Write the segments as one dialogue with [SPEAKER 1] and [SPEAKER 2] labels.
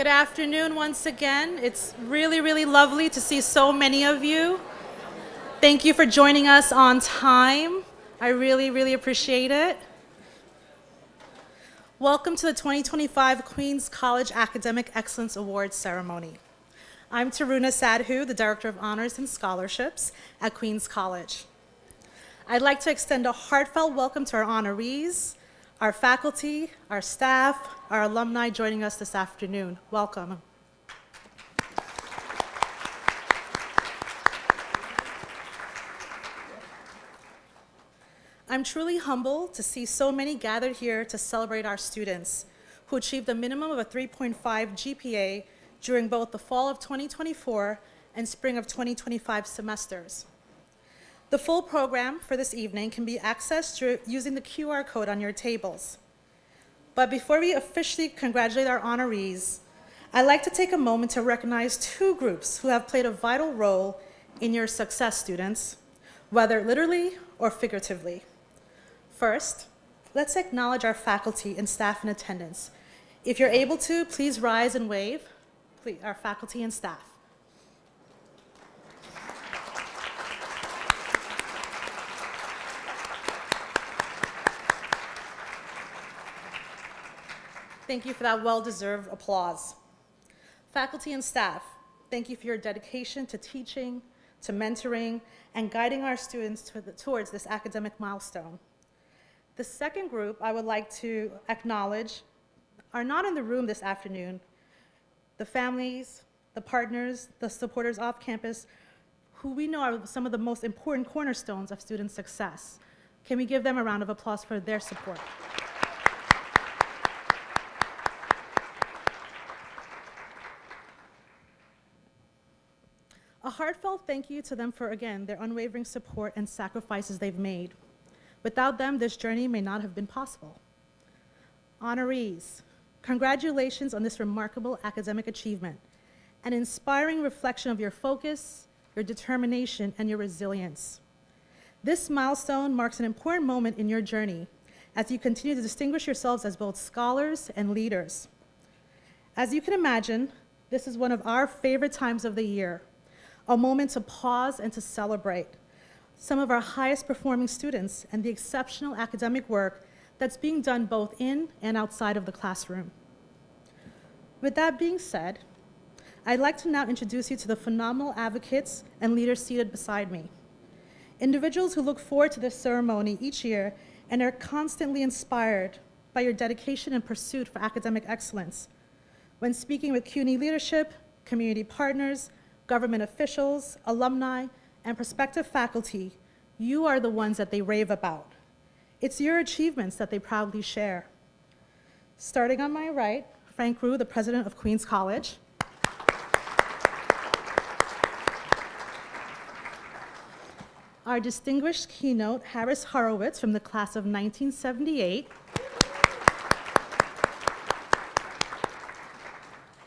[SPEAKER 1] Good afternoon once again. It's really, really lovely to see so many of you. Thank you for joining us on time. I really, really appreciate it. Welcome to the 2025 Queens College Academic Excellence Awards ceremony. I'm Taruna Sadhu, the Director of Honors and Scholarships at Queens College. I'd like to extend a heartfelt welcome to our honorees, our faculty, our staff, our alumni joining us this afternoon. Welcome. I'm truly humbled to see so many gathered here to celebrate our students who achieved a minimum of a 3.5 GPA during both the fall of 2024 and spring of 2025 semesters. The full program for this evening can be accessed using the QR code on your tables. But before we officially congratulate our honorees, I'd like to take a moment to recognize two groups who have played a vital role in your success, students, whether literally or figuratively. First, let's acknowledge our faculty and staff in attendance. If you're able to, please rise and wave, please, our faculty and staff. Thank you for that well-deserved applause. Faculty and staff, thank you for your dedication to teaching, to mentoring, and guiding our students towards this academic milestone. The second group I would like to acknowledge are not in the room this afternoon. The families, the partners, the supporters off campus, who we know are some of the most important cornerstones of student success. Can we give them a round of applause for their support? A heartfelt thank you to them for, again, their unwavering support and sacrifices they've made. Without them, this journey may not have been possible. Honorees, congratulations on this remarkable academic achievement, an inspiring reflection of your focus, your determination, and your resilience. This milestone marks an important moment in your journey as you continue to distinguish yourselves as both scholars and leaders. As you can imagine, this is one of our favorite times of the year, a moment to pause and to celebrate some of our highest performing students and the exceptional academic work that's being done both in and outside of the classroom. With that being said, I'd like to now introduce you to the phenomenal advocates and leaders seated beside me. Individuals who look forward to this ceremony each year and are constantly inspired by your dedication and pursuit for academic excellence. When speaking with CUNY leadership, community partners, government officials, alumni, and prospective faculty, you are the ones that they rave about. It's your achievements that they proudly share. Starting on my right, Frank Rue, the president of Queens College. Our distinguished keynote, Harris Horowitz, from the class of 1978.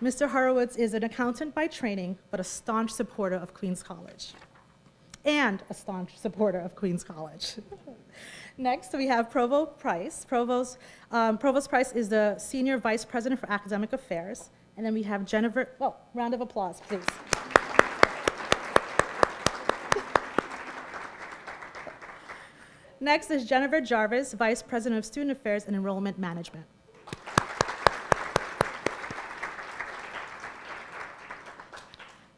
[SPEAKER 1] Mr. Horowitz is an accountant by training, but a staunch supporter of Queens College. And a staunch supporter of Queens College. Next, we have Provost Price. Provost Price is the Senior Vice President for Academic Affairs. And then we have Jennifer, round of applause, please. Next is Jennifer Jarvis, Vice President of Student Affairs and Enrollment Management.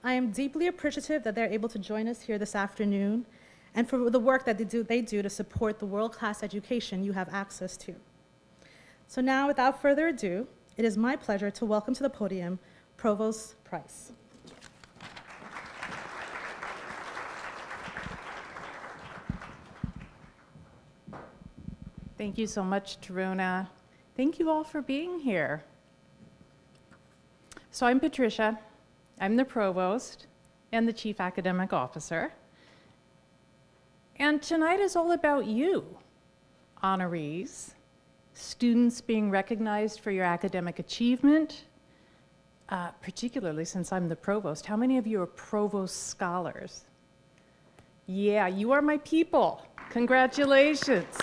[SPEAKER 1] I am deeply appreciative that they're able to join us here this afternoon and for the work that they do to support the world-class education you have access to. So now, without further ado, it is my pleasure to welcome to the podium Provost Price.
[SPEAKER 2] Thank you so much, Taruna. Thank you all for being here. So I'm Patricia. I'm the provost and the chief academic officer. And tonight is all about you, honorees, students being recognized for your academic achievement, particularly since I'm the provost. How many of you are provost scholars? Yeah, you are my people. Congratulations.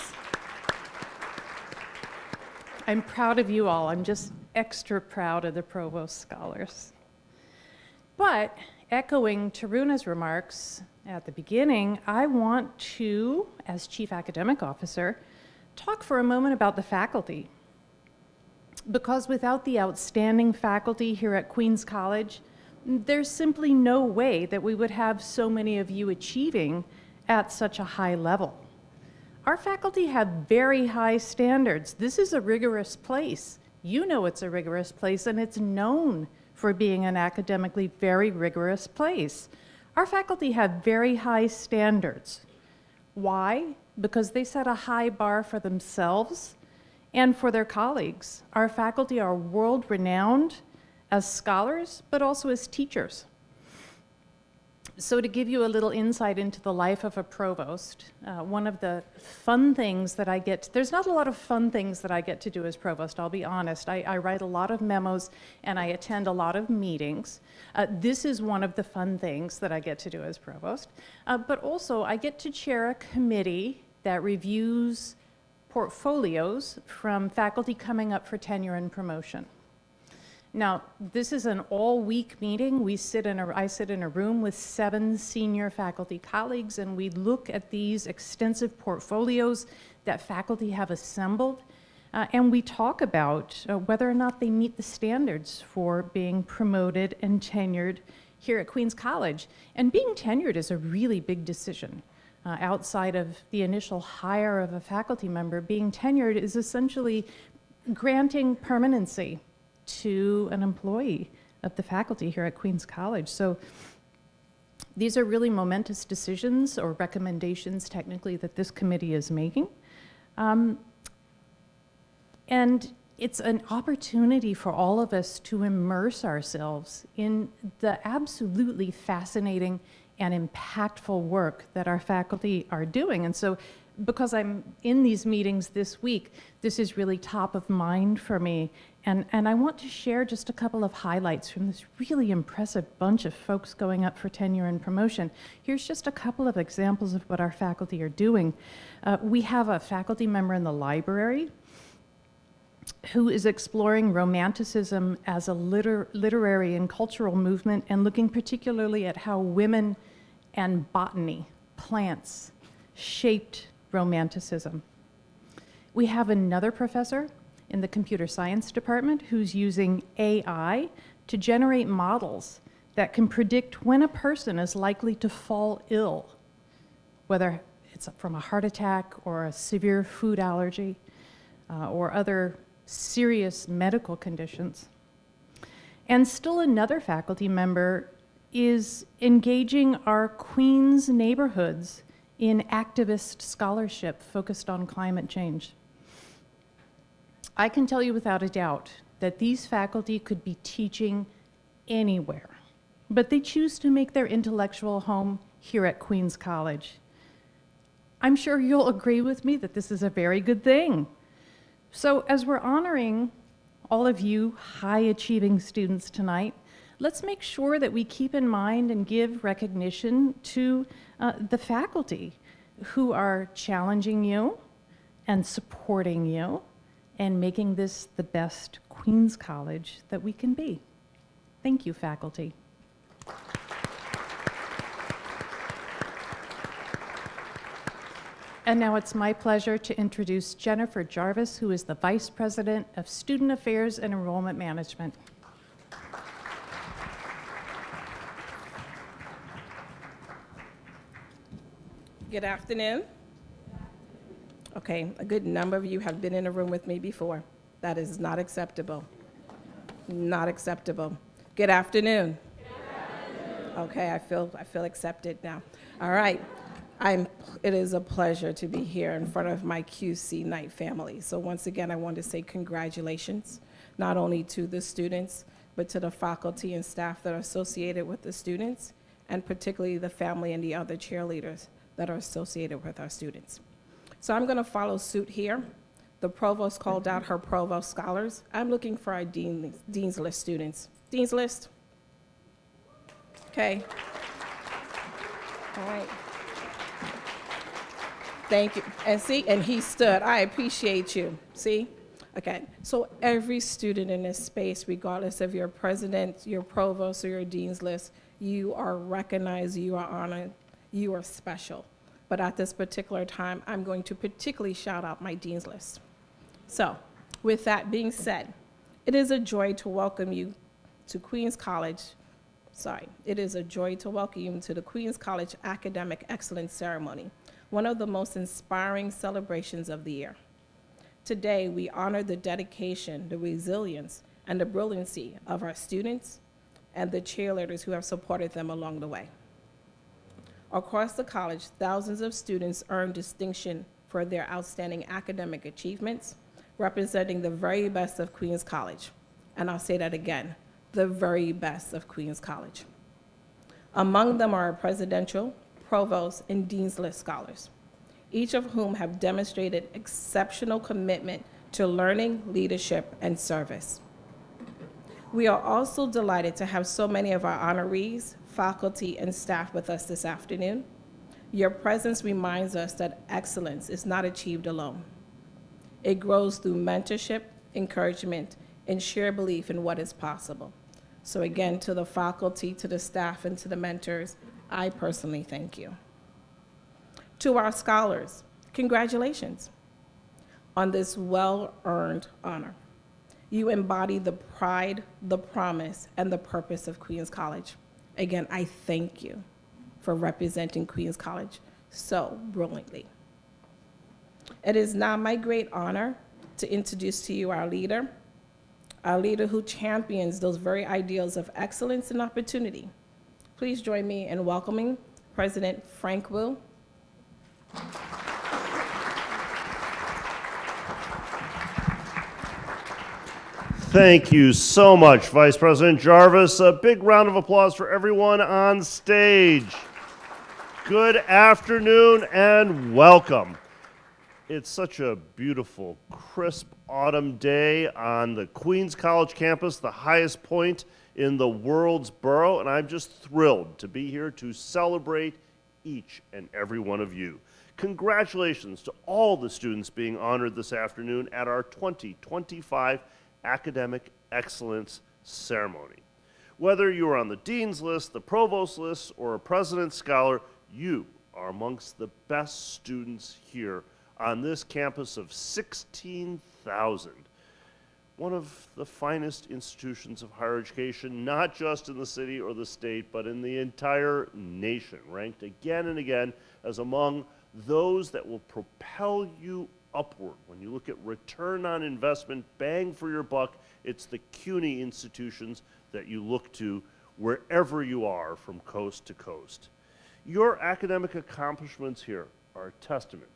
[SPEAKER 2] I'm proud of you all. I'm just extra proud of the Provost scholars. But echoing Taruna's remarks at the beginning, I want to, as Chief Academic Officer, talk for a moment about the faculty. Because without the outstanding faculty here at Queens College, there's simply no way that we would have so many of you achieving at such a high level. Our faculty have very high standards. This is a rigorous place. You know it's a rigorous place, and it's known for being an academically very rigorous place. Our faculty have very high standards. Why? Because they set a high bar for themselves and for their colleagues. Our faculty are world-renowned as scholars, but also as teachers. So to give you a little insight into the life of a provost, one of the fun things that I get, there's not a lot of fun things that I get to do as provost, I'll be honest. I write a lot of memos and I attend a lot of meetings. This is one of the fun things that I get to do as provost. But also I get to chair a committee that reviews portfolios from faculty coming up for tenure and promotion. Now, this is an all-week meeting. I sit in a room with 7 senior faculty colleagues, and we look at these extensive portfolios that faculty have assembled, and we talk about whether or not they meet the standards for being promoted and tenured here at Queens College. And being tenured is a really big decision. Outside of the initial hire of a faculty member, being tenured is essentially granting permanency to an employee of the faculty here at Queens College. So these are really momentous decisions or recommendations technically that this committee is making. And it's an opportunity for all of us to immerse ourselves in the absolutely fascinating and impactful work that our faculty are doing. And so because I'm in these meetings this week, this is really top of mind for me. And I want to share just a couple of highlights from this really impressive bunch of folks going up for tenure and promotion. Here's just a couple of examples of what our faculty are doing. We have a faculty member in the library who is exploring Romanticism as a literary and cultural movement and looking particularly at how women and botany, plants, shaped Romanticism. We have another professor in the computer science department who's using AI to generate models that can predict when a person is likely to fall ill, whether it's from a heart attack or a severe food allergy or other serious medical conditions. And still another faculty member is engaging our Queens neighborhoods in activist scholarship focused on climate change. I can tell you without a doubt that these faculty could be teaching anywhere, but they choose to make their intellectual home here at Queens College. I'm sure you'll agree with me that this is a very good thing. So as we're honoring all of you high-achieving students tonight, let's make sure that we keep in mind and give recognition to the faculty who are challenging you and supporting you and making this the best Queens College that we can be. Thank you, faculty. And now it's my pleasure to introduce Jennifer Jarvis, who is the Vice President of Student Affairs and Enrollment Management.
[SPEAKER 3] Good afternoon. Okay, a good number of you have been in a room with me before. That is not acceptable. Not acceptable. Good afternoon. Good afternoon. Okay, I feel accepted now. All right. It is a pleasure to be here in front of my QC Night family. So once again, I want to say congratulations, not only to the students, but to the faculty and staff that are associated with the students, and particularly the family and the other cheerleaders that are associated with our students. So I'm going to follow suit here. The provost called out her provost scholars. I'm looking for our Dean's List students. Dean's List? Okay. All right. Thank you. And see, and he stood. I appreciate you. See? Okay, so every student in this space, regardless of your president, your provost, or your dean's list, you are recognized, you are honored, you are special. But at this particular time, I'm going to particularly shout out my dean's list. So, with that being said, it is a joy to welcome you to Queens College. It is a joy to welcome you to the Queens College Academic Excellence Ceremony, one of the most inspiring celebrations of the year. Today, we honor the dedication, the resilience, and the brilliancy of our students and the cheerleaders who have supported them along the way. Across the college, thousands of students earn distinction for their outstanding academic achievements, representing the very best of Queens College. And I'll say that again, the very best of Queens College. Among them are presidential, provost, and dean's list scholars, each of whom have demonstrated exceptional commitment to learning, leadership, and service. We are also delighted to have so many of our honorees, faculty, and staff with us this afternoon. Your presence reminds us that excellence is not achieved alone. It grows through mentorship, encouragement, and shared belief in what is possible. So again, to the faculty, to the staff, and to the mentors, I personally thank you. To our scholars, congratulations on this well-earned honor. You embody the pride, the promise, and the purpose of Queens College. Again, I thank you for representing Queens College so brilliantly. It is now my great honor to introduce to you our leader who champions those very ideals of excellence and opportunity. Please join me in welcoming President Frank Wu.
[SPEAKER 4] Thank you so much, Vice President Jarvis. A big round of applause for everyone on stage. Good afternoon and welcome. It's such a beautiful, crisp autumn day on the Queens College campus, the highest point in the world's borough, and I'm just thrilled to be here to celebrate each and every one of you. Congratulations to all the students being honored this afternoon at our 2025 Academic Excellence Ceremony. Whether you are on the Dean's list, the Provost list, or a President's Scholar, you are amongst the best students here on this campus of 16,000. One of the finest institutions of higher education, not just in the city or the state, but in the entire nation, ranked again and again as among those that will propel you upward. When you look at return on investment, bang for your buck, it's the CUNY institutions that you look to wherever you are from coast to coast. Your academic accomplishments here are a testament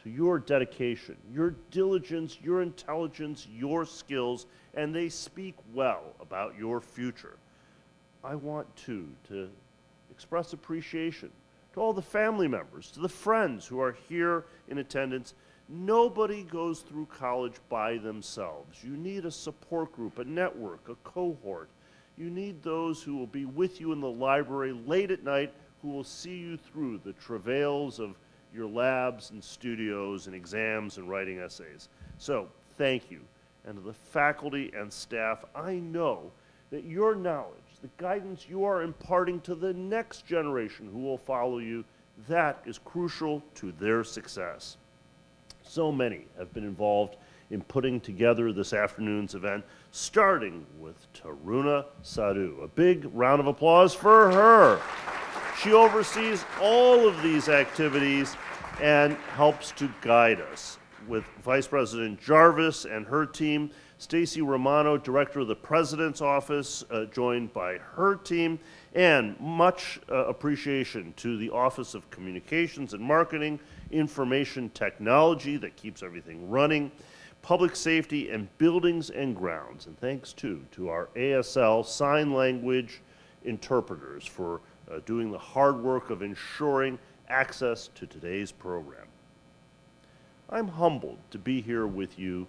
[SPEAKER 4] to your dedication, your diligence, your intelligence, your skills, and they speak well about your future. I want to express appreciation to all the family members, to the friends who are here in attendance. Nobody goes through college by themselves. You need a support group, a network, a cohort. You need those who will be with you in the library late at night, who will see you through the travails of your labs and studios and exams and writing essays. So, thank you. And to the faculty and staff, I know that your knowledge, the guidance you are imparting to the next generation who will follow you, that is crucial to their success. So many have been involved in putting together this afternoon's event, starting with Taruna Sadhu. A big round of applause for her. She oversees all of these activities and helps to guide us. With Vice President Jarvis and her team, Stacy Romano, Director of the President's Office, joined by her team, and much appreciation to the Office of Communications and Marketing, Information Technology that keeps everything running, Public Safety, and Buildings and Grounds. And thanks too to our ASL sign language interpreters for doing the hard work of ensuring access to today's program. I'm humbled to be here with you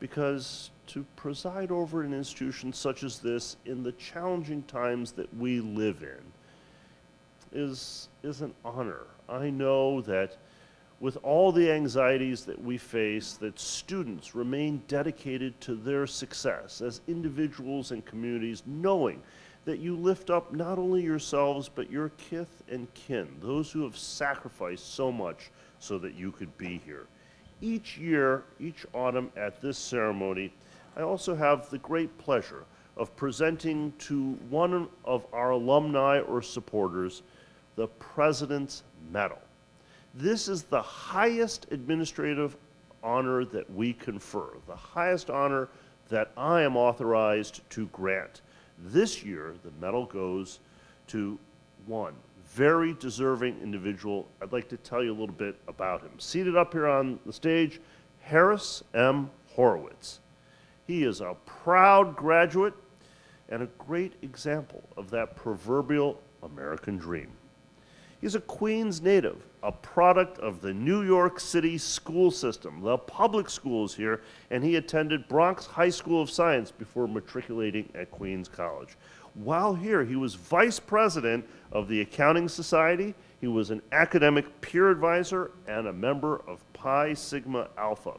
[SPEAKER 4] because to preside over an institution such as this in the challenging times that we live in is an honor. I know that with all the anxieties that we face, that students remain dedicated to their success as individuals and communities, knowing that you lift up not only yourselves, but your kith and kin, those who have sacrificed so much so that you could be here. Each year, each autumn at this ceremony, I also have the great pleasure of presenting to one of our alumni or supporters the President's Medal. This is the highest administrative honor that we confer, the highest honor that I am authorized to grant. This year, the medal goes to one very deserving individual. I'd like to tell you a little bit about him. Seated up here on the stage, Harris M. Horowitz. He is a proud graduate and a great example of that proverbial American dream. He's a Queens native, a product of the New York City school system, the public schools here, and he attended Bronx High School of Science before matriculating at Queens College. While here, he was vice president of the Accounting Society. He was an academic peer advisor and a member of Pi Sigma Alpha.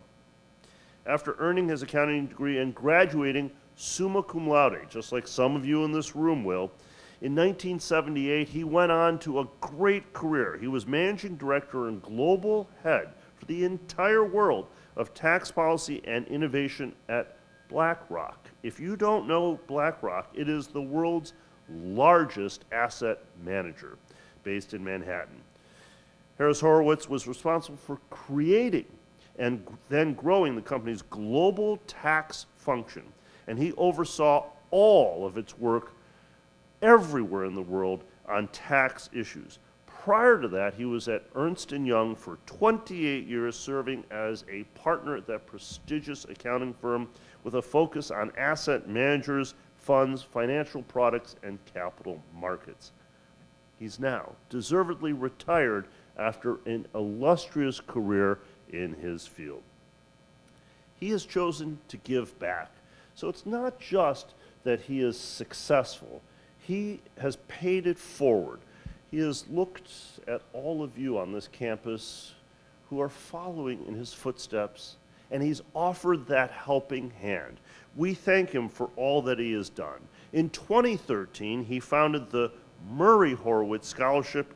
[SPEAKER 4] After earning his accounting degree and graduating summa cum laude, just like some of you in this room will, in 1978, he went on to a great career. He was managing director and global head for the entire world of tax policy and innovation at BlackRock. If you don't know BlackRock, it is the world's largest asset manager based in Manhattan. Harris Horowitz was responsible for creating and then growing the company's global tax function, and he oversaw all of its work everywhere in the world on tax issues. Prior to that, he was at Ernst & Young for 28 years, serving as a partner at that prestigious accounting firm with a focus on asset managers, funds, financial products, and capital markets. He's now deservedly retired after an illustrious career in his field. He has chosen to give back. So it's not just that he is successful. He has paid it forward. He has looked at all of you on this campus who are following in his footsteps, and he's offered that helping hand. We thank him for all that he has done. In 2013, he founded the Murray Horowitz Scholarship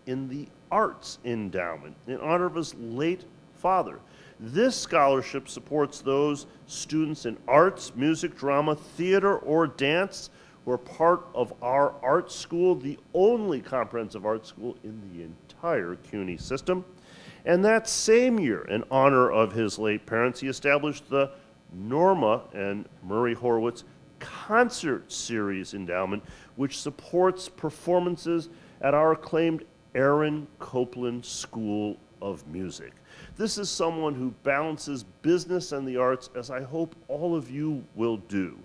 [SPEAKER 4] in the Arts Endowment in honor of his late father. This scholarship supports those students in arts, music, drama, theater, or dance who are part of our art school, the only comprehensive art school in the entire CUNY system. And that same year, in honor of his late parents, he established the Norma and Murray Horowitz Concert Series Endowment, which supports performances at our acclaimed Aaron Copland School of Music. This is someone who balances business and the arts, as I hope all of you will do.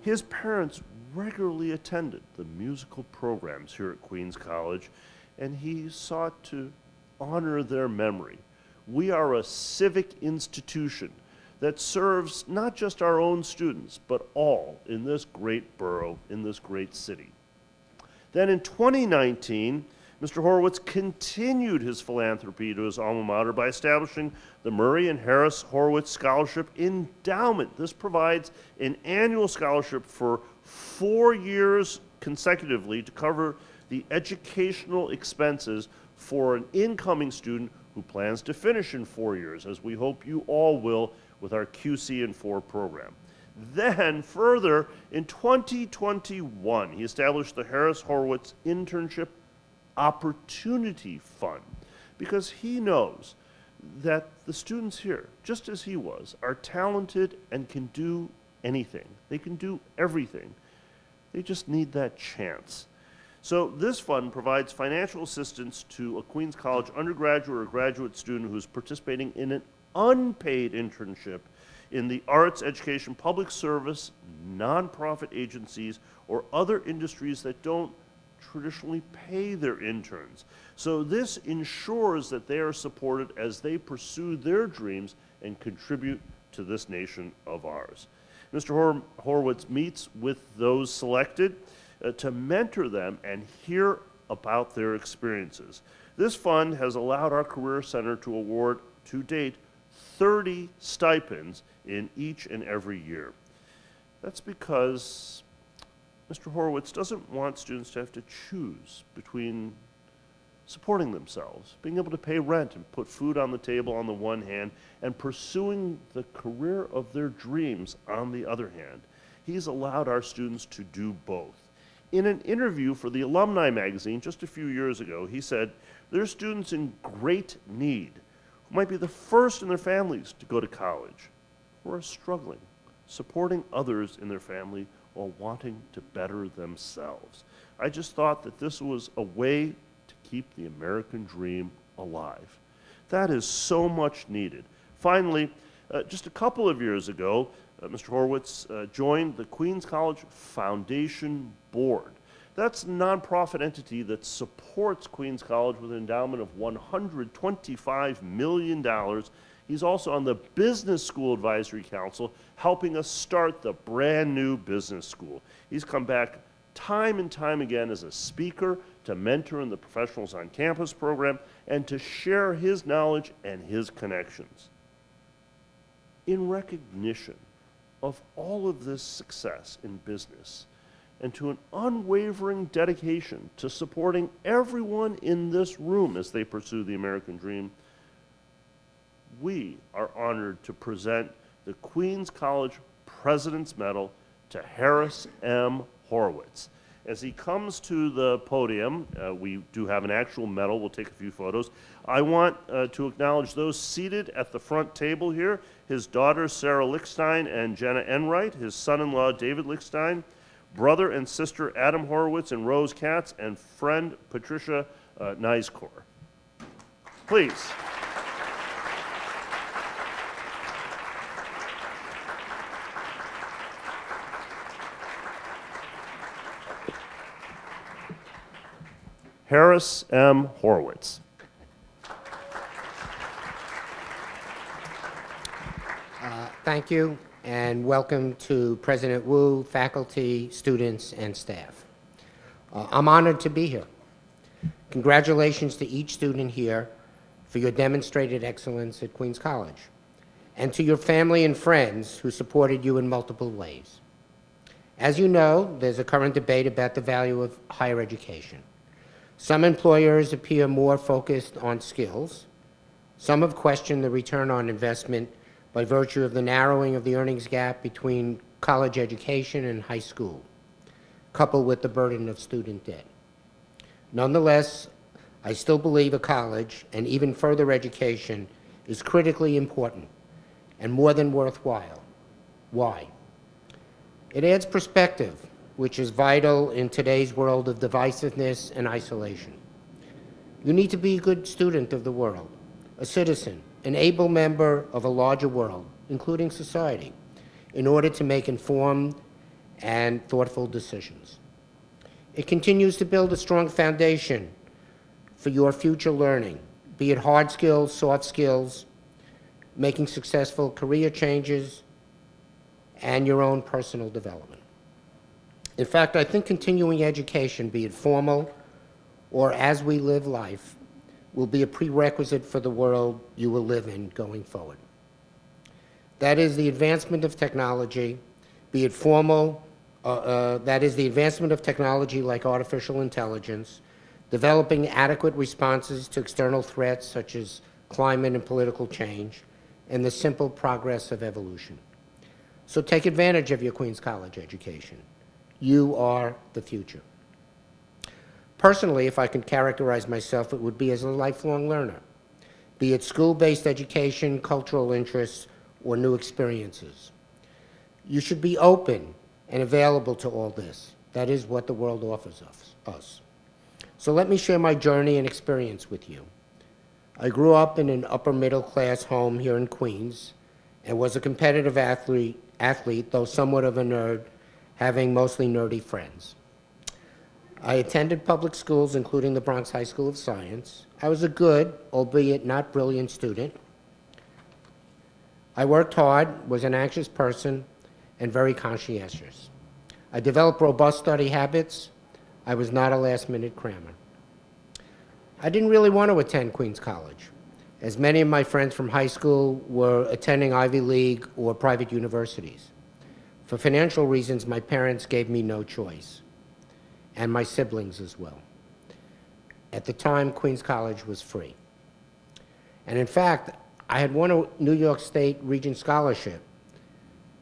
[SPEAKER 4] His parents regularly attended the musical programs here at Queens College, and he sought to honor their memory. We are a civic institution that serves not just our own students, but all in this great borough, in this great city. Then in 2019, Mr. Horowitz continued his philanthropy to his alma mater by establishing the Murray and Harris Horowitz Scholarship Endowment. This provides an annual scholarship for 4 years consecutively to cover the educational expenses for an incoming student who plans to finish in 4 years, as we hope you all will with our QC in 4 program. Then, further, in 2021, he established the Harris Horowitz Internship Opportunity Fund, because he knows that the students here, just as he was, are talented and can do anything. They can do everything. They just need that chance. So this fund provides financial assistance to a Queens College undergraduate or graduate student who's participating in an unpaid internship in the arts, education, public service, nonprofit agencies, or other industries that don't traditionally pay their interns. So this ensures that they are supported as they pursue their dreams and contribute to this nation of ours. Mr. Horowitz meets with those selected to mentor them and hear about their experiences. This fund has allowed our Career Center to award, to date, 30 stipends in each and every year. That's because Mr. Horowitz doesn't want students to have to choose between supporting themselves, being able to pay rent and put food on the table on the one hand, and pursuing the career of their dreams on the other hand. He's allowed our students to do both. In an interview for the Alumni magazine just a few years ago, he said, "There are students in great need who might be the first in their families to go to college, who are struggling, supporting others in their family while wanting to better themselves." I just thought that this was a way to keep the American dream alive. That is so much needed. Finally, just a couple of years ago, Mr. Horowitz joined the Queens College Foundation Board. That's a nonprofit entity that supports Queens College with an endowment of $125 million. He's also on the Business School Advisory Council, helping us start the brand new business school. He's come back time and time again as a speaker to mentor in the Professionals on Campus program and to share his knowledge and his connections. In recognition of all of this success in business and to an unwavering dedication to supporting everyone in this room as they pursue the American dream, we are honored to present the Queens College President's Medal to Harris M. Horowitz. As he comes to the podium, we do have an actual medal. We'll take a few photos. I want to acknowledge those seated at the front table here, his daughter Sarah Lickstein and Jenna Enright, his son-in-law David Lickstein, brother and sister Adam Horowitz and Rose Katz, and friend Patricia Niskor. Please. Harris M. Horowitz.
[SPEAKER 5] Thank you, and welcome to President Wu, faculty, students, and staff. I'm honored to be here. Congratulations to each student here for your demonstrated excellence at Queens College, and to your family and friends who supported you in multiple ways. As you know, there's a current debate about the value of higher education. Some employers appear more focused on skills. Some have questioned the return on investment by virtue of the narrowing of the earnings gap between college education and high school, coupled with the burden of student debt. Nonetheless, I still believe a college and even further education is critically important and more than worthwhile. Why? It adds perspective, which is vital in today's world of divisiveness and isolation. You need to be a good student of the world, a citizen, an able member of a larger world, including society, in order to make informed and thoughtful decisions. It continues to build a strong foundation for your future learning, be it hard skills, soft skills, making successful career changes, and your own personal development. In fact, I think continuing education, be it formal or as we live life, will be a prerequisite for the world you will live in going forward. That is the advancement of technology, be it formal, that is the advancement of technology like artificial intelligence, developing adequate responses to external threats such as climate and political change, and the simple progress of evolution. So take advantage of your Queens College education. You are the future. Personally, if I could characterize myself, it would be as a lifelong learner, be it school-based education, cultural interests, or new experiences. You should be open and available to all this. That is what the world offers us. So let me share my journey and experience with you. I grew up in an upper middle class home here in Queens and was a competitive athlete, though somewhat of a nerd, having mostly nerdy friends. I attended public schools, including the Bronx High School of Science. I was a good, albeit not brilliant, student. I worked hard, was an anxious person, and very conscientious. I developed robust study habits. I was not a last-minute crammer. I didn't really want to attend Queens College, as many of my friends from high school were attending Ivy League or private universities. For financial reasons, my parents gave me no choice, and my siblings as well. At the time, Queens College was free. And in fact, I had won a New York State Regent Scholarship.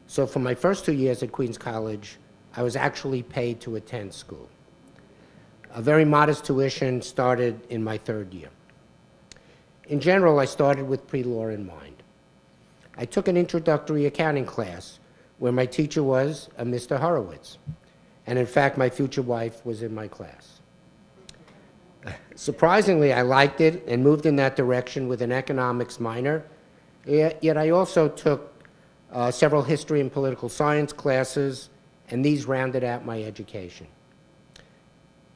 [SPEAKER 5] So for my first 2 years at Queens College, I was actually paid to attend school. A very modest tuition started in my third year. In general, I started with pre-law in mind. I took an introductory accounting class where my teacher was a Mr. Horowitz. And in fact, my future wife was in my class. Surprisingly, I liked it and moved in that direction with an economics minor, yet I also took several history and political science classes, and these rounded out my education.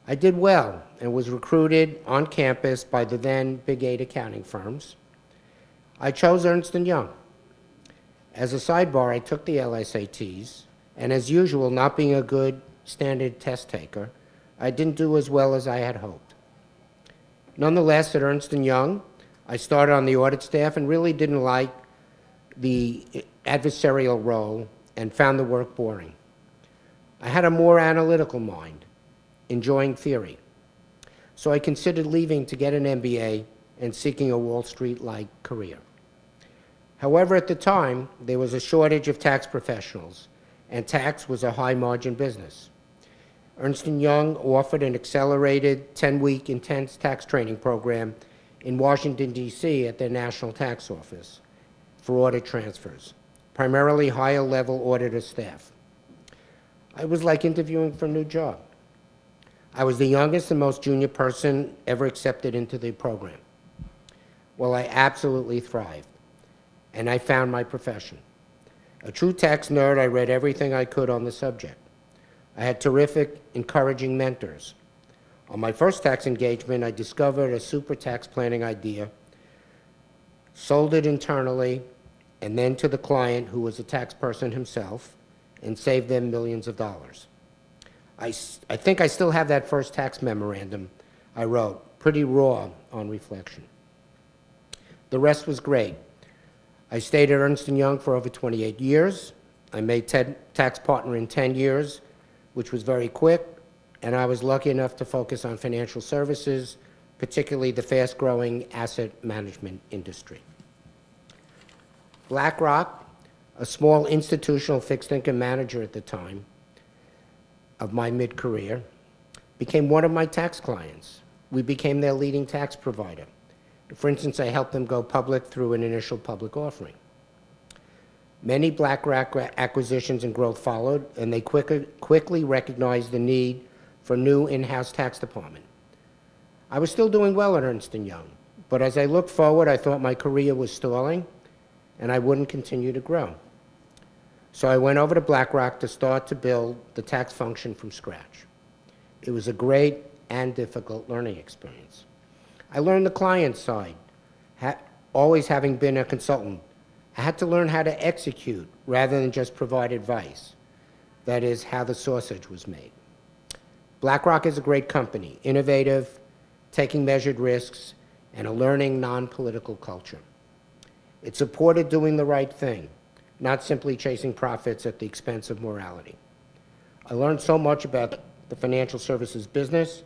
[SPEAKER 5] I did well and was recruited on campus by the then Big 8 accounting firms. I chose Ernst & Young. As a sidebar, I took the LSATs, and as usual, not being a good standard test taker, I didn't do as well as I had hoped. Nonetheless, at Ernst & Young, I started on the audit staff and really didn't like the adversarial role and found the work boring. I had a more analytical mind, enjoying theory. So I considered leaving to get an MBA and seeking a Wall Street-like career. However, at the time, there was a shortage of tax professionals, and tax was a high-margin business. Ernst & Young offered an accelerated 10-week intense tax training program in Washington, D.C. at their National Tax Office for audit transfers, primarily higher-level auditor staff. I was like interviewing for a new job. I was the youngest and most junior person ever accepted into the program. Well, I absolutely thrived, and I found my profession. A true tax nerd, I read everything I could on the subject. I had terrific, encouraging mentors. On my first tax engagement, I discovered a super tax planning idea, sold it internally, and then to the client, who was a tax person himself, and saved them millions of dollars. I think I still have that first tax memorandum I wrote, pretty raw on reflection. The rest was great. I stayed at Ernst & Young for over 28 years. I made tax partner in 10 years, which was very quick, and I was lucky enough to focus on financial services, particularly the fast-growing asset management industry. BlackRock, a small institutional fixed income manager at the time of my mid-career, became one of my tax clients. We became their leading tax provider. For instance, I helped them go public through an initial public offering. Many BlackRock acquisitions and growth followed, and they quickly recognized the need for a new in-house tax department. I was still doing well at Ernst & Young, but as I looked forward, I thought my career was stalling, and I wouldn't continue to grow. So I went over to BlackRock to start to build the tax function from scratch. It was a great and difficult learning experience. I learned the client side, always having been a consultant. I had to learn how to execute rather than just provide advice. That is, how the sausage was made. BlackRock is a great company, innovative, taking measured risks, and a learning, non-political culture. It supported doing the right thing, not simply chasing profits at the expense of morality. I learned so much about the financial services business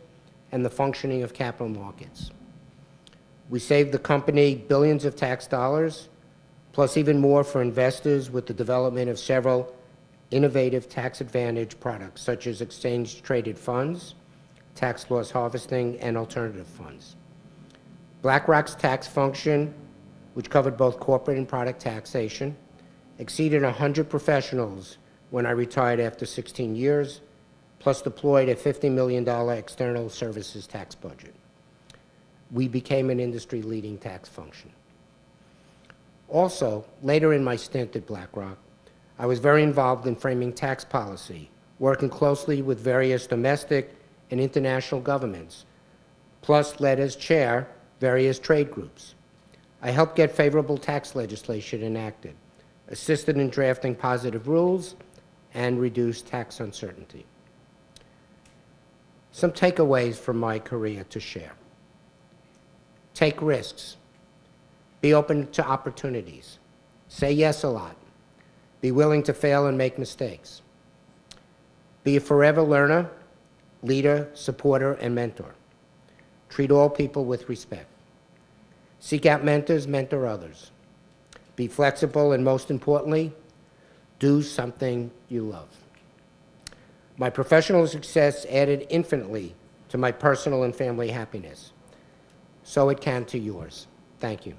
[SPEAKER 5] and the functioning of capital markets. We saved the company billions of tax dollars, plus even more for investors with the development of several innovative tax advantage products, such as exchange-traded funds, tax loss harvesting, and alternative funds. BlackRock's tax function, which covered both corporate and product taxation, exceeded 100 professionals when I retired after 16 years, plus deployed a $50 million external services tax budget. We became an industry-leading tax function. Also, later in my stint at BlackRock, I was very involved in framing tax policy, working closely with various domestic and international governments, plus led as chair various trade groups. I helped get favorable tax legislation enacted, assisted in drafting positive rules, and reduced tax uncertainty. Some takeaways from my career to share. Take risks. Be open to opportunities. Say yes a lot. Be willing to fail and make mistakes. Be a forever learner, leader, supporter, and mentor. Treat all people with respect. Seek out mentors, mentor others. Be flexible, and most importantly, do something you love. My professional success added infinitely to my personal and family happiness. So it can to yours. Thank you.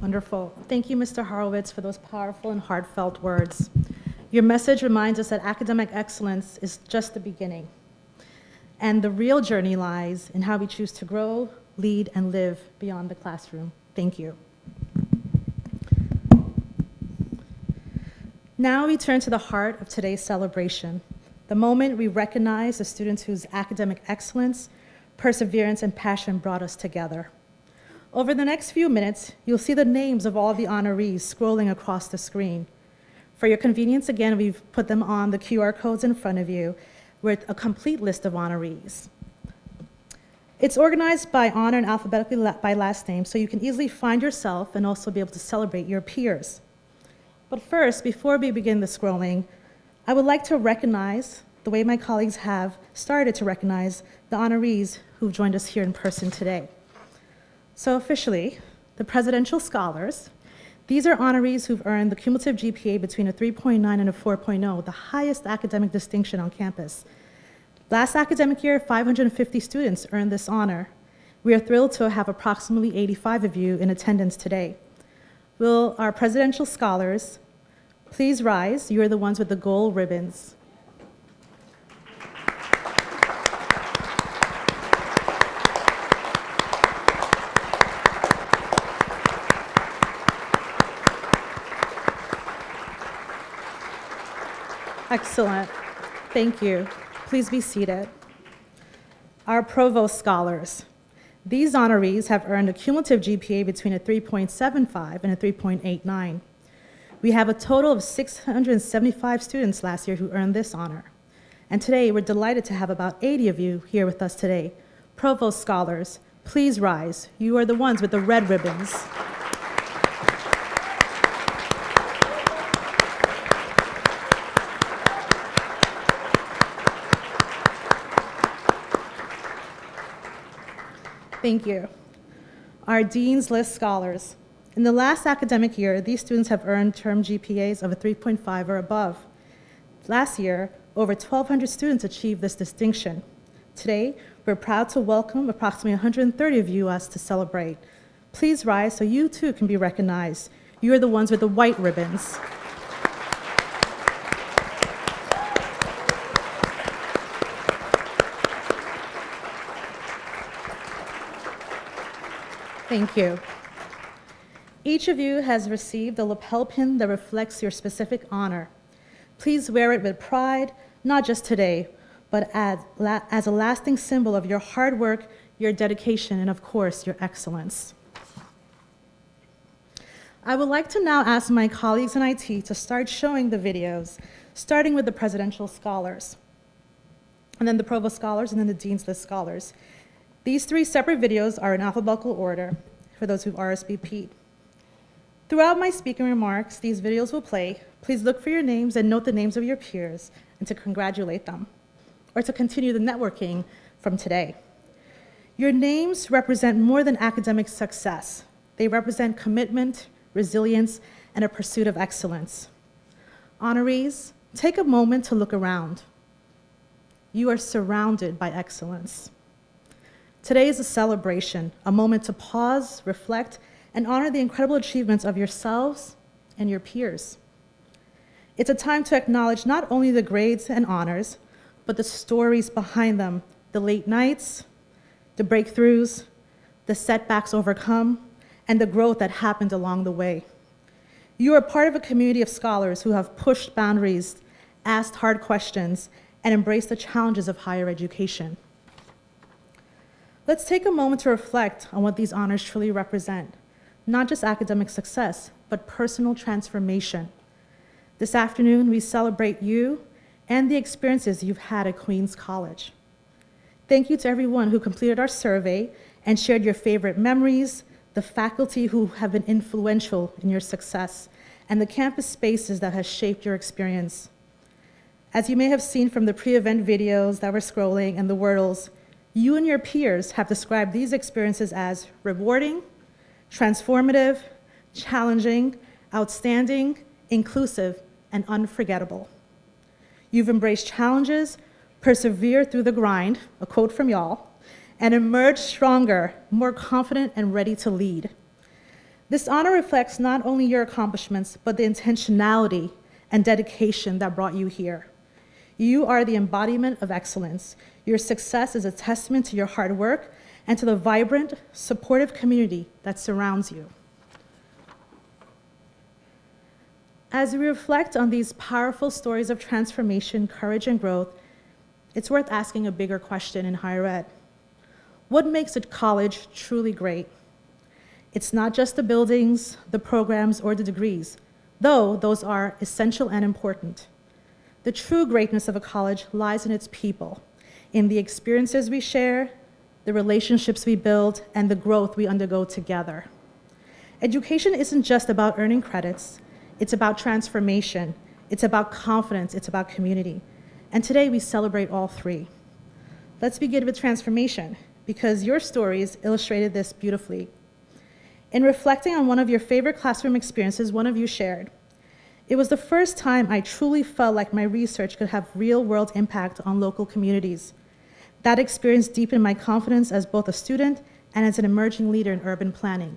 [SPEAKER 1] Wonderful. Thank you, Mr. Horowitz, for those powerful and heartfelt words. Your message reminds us that academic excellence is just the beginning, and the real journey lies in how we choose to grow, lead, and live beyond the classroom. Thank you. Now we turn to the heart of today's celebration, the moment we recognize the students whose academic excellence, perseverance, and passion brought us together. Over the next few minutes, you'll see the names of all the honorees scrolling across the screen. For your convenience, again, we've put them on the QR codes in front of you with a complete list of honorees. It's organized by honor and alphabetically by last name, so you can easily find yourself and also be able to celebrate your peers. But first, before we begin the scrolling, I would like to recognize the way my colleagues have started to recognize the honorees who've joined us here in person today. So officially, the Presidential Scholars, these are honorees who've earned the cumulative GPA between a 3.9 and a 4.0, the highest academic distinction on campus. Last academic year, 550 students earned this honor. We are thrilled to have approximately 85 of you in attendance today. Will our Presidential Scholars please rise? You are the ones with the gold ribbons. Excellent. Thank you. Please be seated. Our Provost Scholars. These honorees have earned a cumulative GPA between a 3.75 and a 3.89. We have a total of 675 students last year who earned this honor. And today, we're delighted to have about 80 of you here with us today. Provost Scholars, please rise. You are the ones with the red ribbons. Thank you. Our Dean's List Scholars. In the last academic year, these students have earned term GPAs of a 3.5 or above. Last year, over 1,200 students achieved this distinction. Today, we're proud to welcome approximately 130 of you to celebrate. Please rise so you too can be recognized. You are the ones with the white ribbons. Thank you. Each of you has received a lapel pin that reflects your specific honor. Please wear it with pride, not just today, but as a lasting symbol of your hard work, your dedication, and of course, your excellence. I would like to now ask my colleagues in IT to start showing the videos, starting with the Presidential Scholars, and then the Provost Scholars, and then the Dean's List Scholars. These three separate videos are in alphabetical order for those who've RSVP'd. Throughout my speaking remarks, these videos will play. Please look for your names and note the names of your peers and to congratulate them or to continue the networking from today. Your names represent more than academic success. They represent commitment, resilience, and a pursuit of excellence. Honorees, take a moment to look around. You are surrounded by excellence. Today is a celebration, a moment to pause, reflect, and honor the incredible achievements of yourselves and your peers. It's a time to acknowledge not only the grades and honors, but the stories behind them, the late nights, the breakthroughs, the setbacks overcome, and the growth that happened along the way. You are part of a community of scholars who have pushed boundaries, asked hard questions, and embraced the challenges of higher education. Let's take a moment to reflect on what these honors truly represent. not just academic success, but personal transformation. This afternoon, we celebrate you and the experiences you've had at Queens College. Thank you to everyone who completed our survey and shared your favorite memories, the faculty who have been influential in your success, and the campus spaces that has shaped your experience. As you may have seen from the pre-event videos that were scrolling and the Wordles, you and your peers have described these experiences as rewarding, transformative, challenging, outstanding, inclusive, and unforgettable. You've embraced challenges, persevered through the grind, a quote from y'all, and emerged stronger, more confident, and ready to lead. This honor reflects not only your accomplishments, but the intentionality and dedication that brought you here. You are the embodiment of excellence. Your success is a testament to your hard work and to the vibrant, supportive community that surrounds you. As we reflect on these powerful stories of transformation, courage, and growth, it's worth asking a bigger question in higher ed. What makes a college truly great? It's not just the buildings, the programs, or the degrees, though those are essential and important. The true greatness of a college lies in its people, in the experiences we share, the relationships we build, and the growth we undergo together. Education isn't just about earning credits, it's about transformation, it's about confidence, it's about community. And today we celebrate all three. Let's begin with transformation, because your stories illustrated this beautifully. In reflecting on one of your favorite classroom experiences one of you shared, it was the first time I truly felt like my research could have real-world impact on local communities. That experience deepened my confidence as both a student and as an emerging leader in urban planning.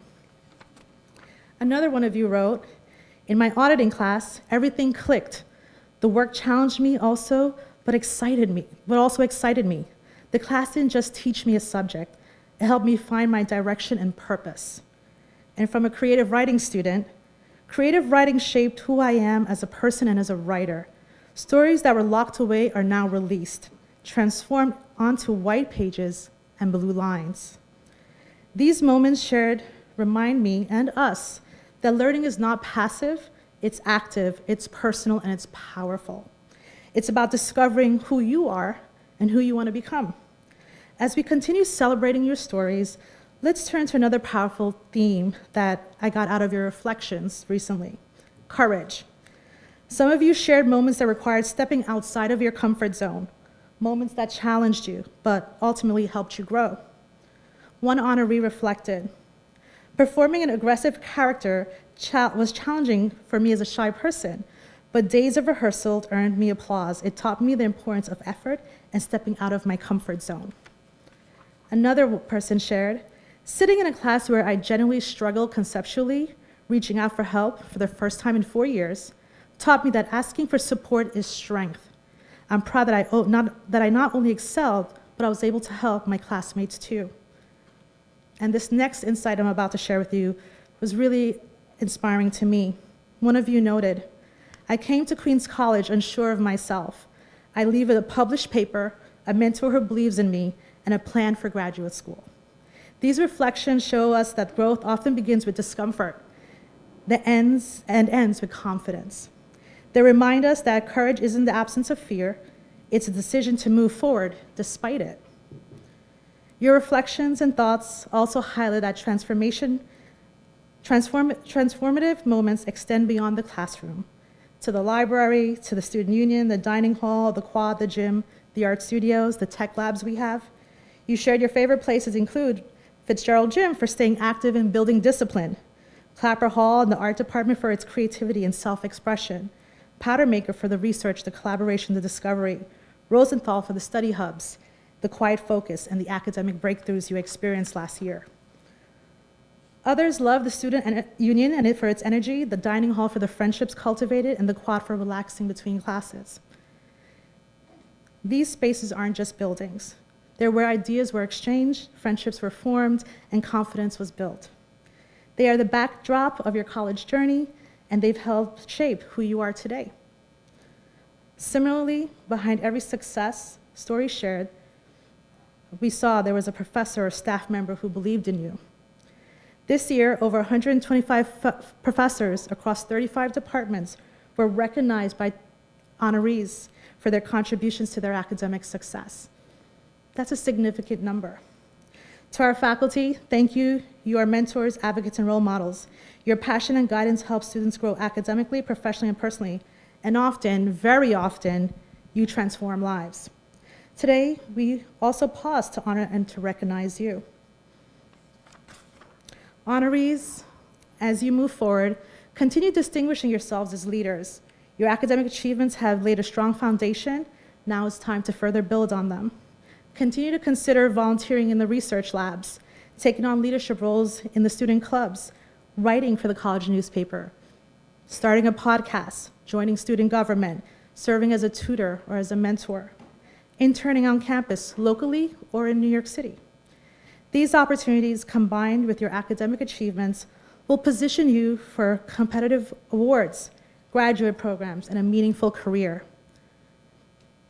[SPEAKER 1] Another one of you wrote, "In my auditing class, everything clicked. The work challenged me also, but also excited me. The class didn't just teach me a subject, it helped me find my direction and purpose." And from a creative writing student, creative writing shaped who I am as a person and as a writer. Stories that were locked away are now released, transformed onto white pages and blue lines. These moments shared remind me and us that learning is not passive, it's active, it's personal, and it's powerful. It's about discovering who you are and who you want to become. As we continue celebrating your stories, let's turn to another powerful theme that I got out of your reflections recently: courage. Some of you shared moments that required stepping outside of your comfort zone, moments that challenged you, but ultimately helped you grow. One honoree reflected, "Performing an aggressive character was challenging for me as a shy person, but days of rehearsal earned me applause. It taught me the importance of effort and stepping out of my comfort zone." Another person shared, "Sitting in a class where I genuinely struggled conceptually, reaching out for help for the first time in 4 years, taught me that asking for support is strength. I'm proud that I not only excelled, but I was able to help my classmates too." And this next insight I'm about to share with you was really inspiring to me. One of you noted, "I came to Queens College unsure of myself. I leave with a published paper, a mentor who believes in me, and a plan for graduate school." These reflections show us that growth often begins with discomfort that ends with confidence. They remind us that courage isn't the absence of fear, it's a decision to move forward despite it. Your reflections and thoughts also highlight that transformative moments extend beyond the classroom, to the library, to the student union, the dining hall, the quad, the gym, the art studios, the tech labs we have. You shared your favorite places include Fitzgerald Gym for staying active and building discipline, Clapper Hall and the art department for its creativity and self-expression, Powdermaker for the research, the collaboration, the discovery, Rosenthal for the study hubs, the quiet focus, and the academic breakthroughs you experienced last year. Others love the student union and it for its energy, the dining hall for the friendships cultivated, and the quad for relaxing between classes. These spaces aren't just buildings. They're where ideas were exchanged, friendships were formed, and confidence was built. They are the backdrop of your college journey, and they've helped shape who you are today. Similarly, behind every success story shared, we saw there was a professor or staff member who believed in you. This year, over 125 professors across 35 departments were recognized by honorees for their contributions to their academic success. That's a significant number. To our faculty, thank you. You are mentors, advocates, and role models. Your passion and guidance help students grow academically, professionally, and personally. And often, very often, you transform lives. Today, we also pause to honor and to recognize you. Honorees, as you move forward, continue distinguishing yourselves as leaders. Your academic achievements have laid a strong foundation. Now it's time to further build on them. Continue to consider volunteering in the research labs, taking on leadership roles in the student clubs, writing for the college newspaper, starting a podcast, joining student government, serving as a tutor or as a mentor, interning on campus locally or in New York City. These opportunities, combined with your academic achievements, will position you for competitive awards, graduate programs, and a meaningful career.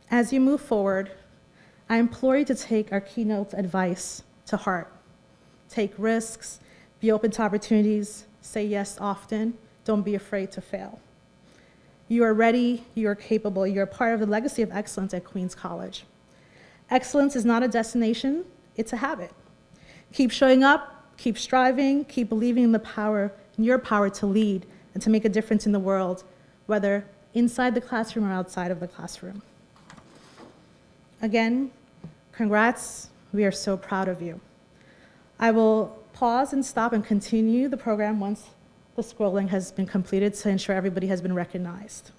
[SPEAKER 1] As you move forward, I implore you to take our Keynote advice to heart. Take risks, be open to opportunities, say yes often, don't be afraid to fail. You are ready, you are capable, you are part of the legacy of excellence at Queens College. Excellence is not a destination, it's a habit. Keep showing up, keep striving, keep believing in your power to lead and to make a difference in the world, whether inside the classroom or outside of the classroom. Again, congrats, we are so proud of you. I will pause and stop and continue the program once the scrolling has been completed to ensure everybody has been recognized.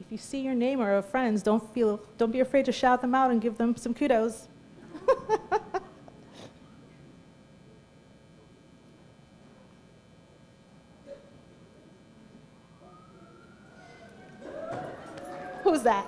[SPEAKER 1] If you see your name or a friend's, don't be afraid to shout them out and give them some kudos. Who's that?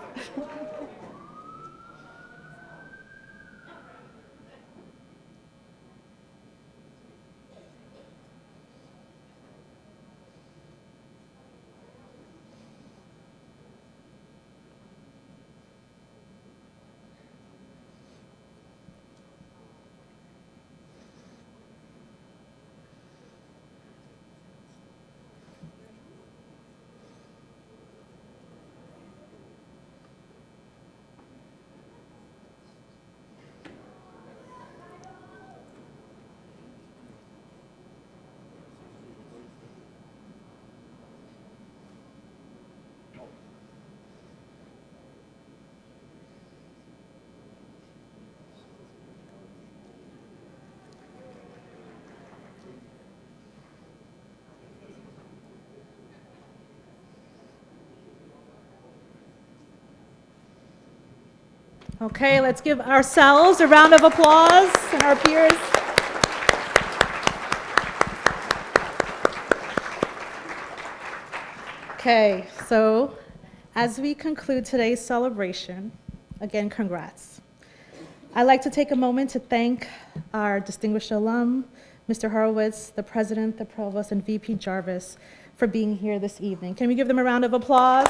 [SPEAKER 1] Okay, let's give ourselves a round of applause and our peers. Okay, so as we conclude today's celebration, again, congrats. I'd like to take a moment to thank our distinguished alum, Mr. Horowitz, the President, the Provost, and VP Jarvis for being here this evening. Can we give them a round of applause?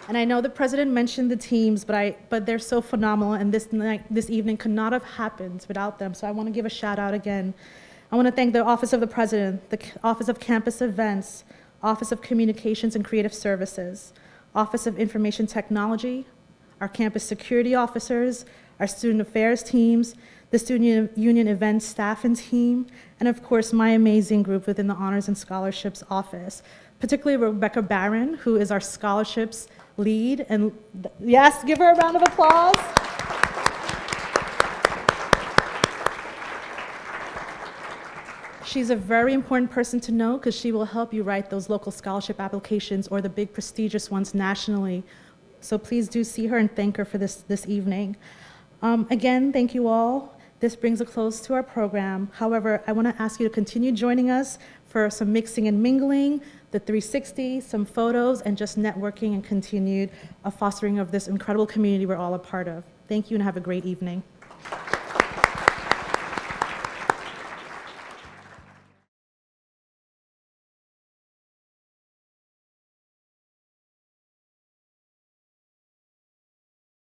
[SPEAKER 1] And I know the president mentioned the teams, but they're so phenomenal, and this evening could not have happened without them. So I want to give a shout out again. I want to thank the Office of the President, the Office of Campus Events, Office of Communications and Creative Services, Office of Information Technology, our campus security officers, our student affairs teams, the Student Union events staff and team, and of course my amazing group within the Honors and Scholarships Office, particularly Rebecca Barron, who is our scholarships lead. And yes, give her a round of applause. She's a very important person to know because she will help you write those local scholarship applications or the big prestigious ones nationally. So please do see her and thank her for this evening. Again, thank you all. This brings a close to our program. However, I want to ask you to continue joining us for some mixing and mingling, the 360, some photos, and just networking and continued fostering of this incredible community we're all a part of. Thank you and have a great evening.